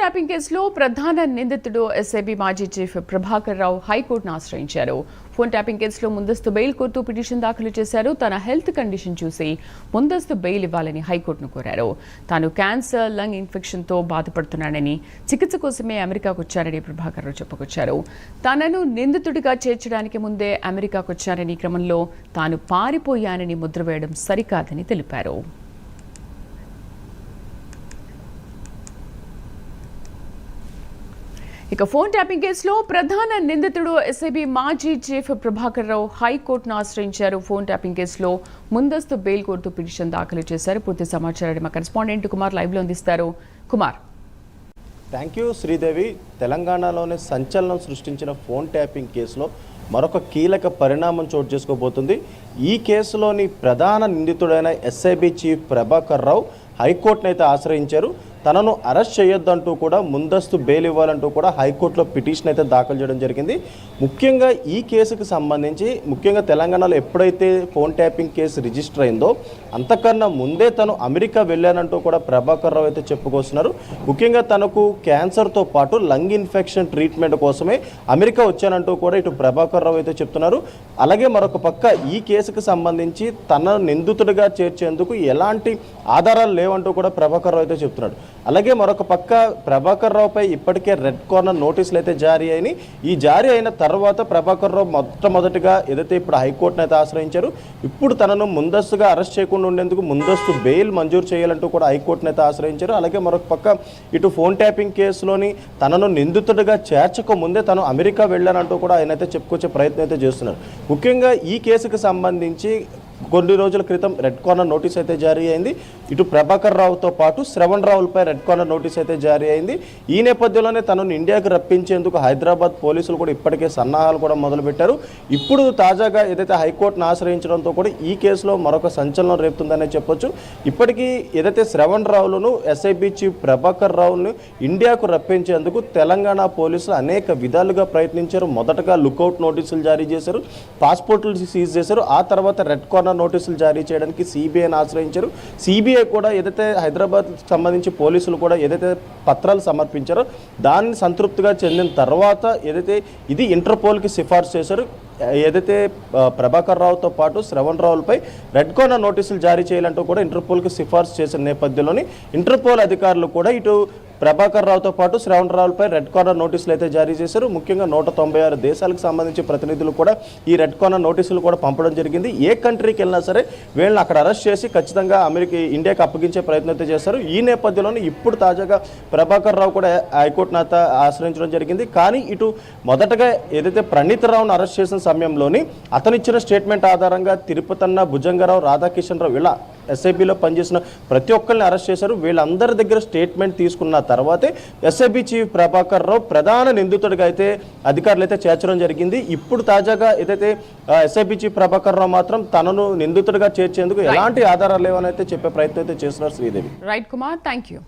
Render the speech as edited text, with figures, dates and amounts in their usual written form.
Tapping కేసులో ప్రధాన నిందితుడు ఎస్ఐబి మాజీ చీఫ్ ప్రభాకర్ రావు హైకోర్టును ఆశ్రయించారు. ఫోన్ ట్యాపింగ్ కేసులో ముందస్తు బెయిల్ కోరుతూ పిటిషన్ దాఖలు చేశారు. తన హెల్త్ కండిషన్ చూసి ముందస్తు బెయిల్ ఇవ్వాలని హైకోర్టును కోరారు. తాను క్యాన్సర్, లంగ్ ఇన్ఫెక్షన్తో బాధపడుతున్నానని, చికిత్స కోసమే అమెరికాకు వచ్చారని ప్రభాకర్ రావు చెప్పుకొచ్చారు. తనను నిందితుడిగా చేర్చడానికి ముందే అమెరికాకు వచ్చారని, క్రమంలో తాను పారిపోయానని ముద్ర వేయడం సరికాదని తెలిపారు. ఇక ఫోన్ ట్యాపింగ్ కేసులో ప్రధాన నిందితుడు ఎస్ఐబి మాజీ చీఫ్ ప్రభాకర్ రావు హైకోర్టును ఆశ్రయించారు. ఫోన్ ట్యాపింగ్ కేసులో ముందస్తు బెయిల్ కోరుతూ పిటిషన్ దాఖలు చేశారు. పూర్తి సమాచారాన్ని మా కరెస్పాండెంట్ కుమార్ లైవ్ లో అందిస్తారు. కుమార్. Thank you Sridevi. తెలంగాణలోనే సంచలనం సృష్టించిన ఫోన్ ట్యాపింగ్ కేసులో మరొక కీలక పరిణామం చోటు చేసుకోబోతుంది. ఈ కేసులోని ప్రధాన నిందితుడైన ఎస్ఐబి చీఫ్ ప్రభాకర్ రావు హైకోర్టును అయితే ఆశ్రయించారు. తనను అరెస్ట్ చేయొద్దంటూ కూడా ముందస్తు బెయిల్ ఇవ్వాలంటూ కూడా హైకోర్టులో పిటిషన్ అయితే దాఖలు చేయడం జరిగింది. ముఖ్యంగా ఈ కేసుకు సంబంధించి ముఖ్యంగా తెలంగాణలో ఎప్పుడైతే ఫోన్ ట్యాపింగ్ కేసు రిజిస్టర్ అయిందో అంతకన్నా ముందే తను అమెరికా వెళ్ళానంటూ కూడా ప్రభాకర్ రావు అయితే చెప్పుకొస్తున్నారు. ముఖ్యంగా తనకు క్యాన్సర్తో పాటు లంగ్ ఇన్ఫెక్షన్ ట్రీట్మెంట్ కోసమే అమెరికా వచ్చానంటూ కూడా ఇటు ప్రభాకర్ రావు అయితే చెప్తున్నారు. అలాగే మరొక పక్క ఈ కేసుకు సంబంధించి తన నిందితుడిగా చేర్చేందుకు ఎలాంటి ఆధారాలు లేవంటూ కూడా ప్రభాకర్ రావు అయితే చెప్తున్నాడు. అలాగే మరొక పక్క ప్రభాకర్ రావుపై ఇప్పటికే రెడ్ కార్నర్ నోటీసులు అయితే జారీ అయినాయి. ఈ జారీ అయిన తర్వాత ప్రభాకర్ రావు మొట్టమొదటిగా ఏదైతే ఇప్పుడు హైకోర్టును అయితే ఆశ్రయించారు. ఇప్పుడు తనను ముందస్తుగా అరెస్ట్ చేయకుండా ఉండేందుకు ముందస్తు బెయిల్ మంజూరు చేయాలంటూ కూడా హైకోర్టును అయితే ఆశ్రయించారు. అలాగే మరొక పక్క ఇటు ఫోన్ ట్యాపింగ్ కేసులోని తనను నిందితుడిగా చేర్చక ముందే తను అమెరికా వెళ్ళానంటూ కూడా ఆయన అయితే చెప్పుకొచ్చే ప్రయత్నం అయితే చేస్తున్నారు. ముఖ్యంగా ఈ కేసుకు సంబంధించి కొన్ని రోజుల క్రితం రెడ్ కార్నర్ నోటీస్ అయితే జారీ అయింది. ఇటు ప్రభాకర్ రావుతో పాటు శ్రవణ్ రావులపై రెడ్ కార్నర్ నోటీస్ అయితే జారీ అయింది. ఈ నేపథ్యంలోనే తనను ఇండియాకు రప్పించేందుకు హైదరాబాద్ పోలీసులు కూడా ఇప్పటికే సన్నాహాలు కూడా మొదలుపెట్టారు. ఇప్పుడు తాజాగా ఏదైతే హైకోర్టును ఆశ్రయించడంతో కూడా ఈ కేసులో మరొక సంచలనం రేపుతుందనే చెప్పొచ్చు. ఇప్పటికీ ఏదైతే శ్రవణ్ రావులను ఎస్ఐబి చీఫ్ ప్రభాకర్ రావును ఇండియాకు రప్పించేందుకు తెలంగాణ పోలీసులు అనేక విధాలుగా ప్రయత్నించారు. మొదటగా లుకౌట్ నోటీసులు జారీ చేశారు, పాస్పోర్ట్లు సీజ్ చేశారు. ఆ తర్వాత రెడ్ కార్నర్ నోటీసులు జారీ చేయడానికి సిబిఐని ఆశ్రయించారు. సిబిఐ కూడా ఏదైతే హైదరాబాద్ సంబంధించి పోలీసులు కూడా ఏదైతే పత్రాలు సమర్పించారో దాన్ని సంతృప్తిగా చెందిన తర్వాత ఏదైతే ఇది ఇంటర్పోల్కి సిఫార్సు చేశారు. ఏదైతే ప్రభాకర్ రావుతో పాటు శ్రవణ్ రావులపై రెడ్ కార్నర్ నోటీసులు జారీ చేయాలంటూ కూడా ఇంటర్పోల్కి సిఫార్సు చేసిన నేపథ్యంలోని ఇంటర్పోల్ అధికారులు కూడా ఇటు ప్రభాకర్ రావుతో పాటు శ్రవణ్ రావులపై రెడ్ కార్నర్ నోటీసులు అయితే జారీ చేశారు. ముఖ్యంగా 196 దేశాలకు సంబంధించి ప్రతినిధులు కూడా ఈ రెడ్ కార్నర్ నోటీసులు కూడా పంపడం జరిగింది. ఏ కంట్రీకి వెళ్ళినా సరే వీళ్ళని అక్కడ అరెస్ట్ చేసి ఖచ్చితంగా ఇండియాకి అప్పగించే ప్రయత్నం అయితే చేస్తారు. ఈ నేపథ్యంలోనే ఇప్పుడు తాజాగా ప్రభాకర్ రావు కూడా హైకోర్టును ఆశ్రయించడం జరిగింది. కానీ ఇటు మొదటగా ఏదైతే ప్రణీత్ రావును అరెస్ట్ చేసిన సమయంలోని అతనిచ్చిన స్టేట్మెంట్ ఆధారంగా తిరుపతన్న, భుజంగరావు, రాధాకిషన్ రావు ఇలా ఎస్ఐబిలో పనిచేసిన ప్రతి ఒక్కరిని అరెస్ట్ చేశారు. వీళ్ళందరి దగ్గర స్టేట్మెంట్ తీసుకున్న తర్వాతే ఎస్ఐబి చీఫ్ ప్రభాకర్ రావు ప్రధాన నిందితుడిగా అయితే అధికారులు అయితే చేర్చడం జరిగింది. ఇప్పుడు తాజాగా ఏదైతే ఎస్ఐబి చీఫ్ ప్రభాకర్ రావు మాత్రం తనను నిందితుడిగా చేర్చేందుకు ఎలాంటి ఆధారాలు లేవని అయితే చెప్పే ప్రయత్నం అయితే చేస్తున్నారు Sridevi. Right Kumar, thank you.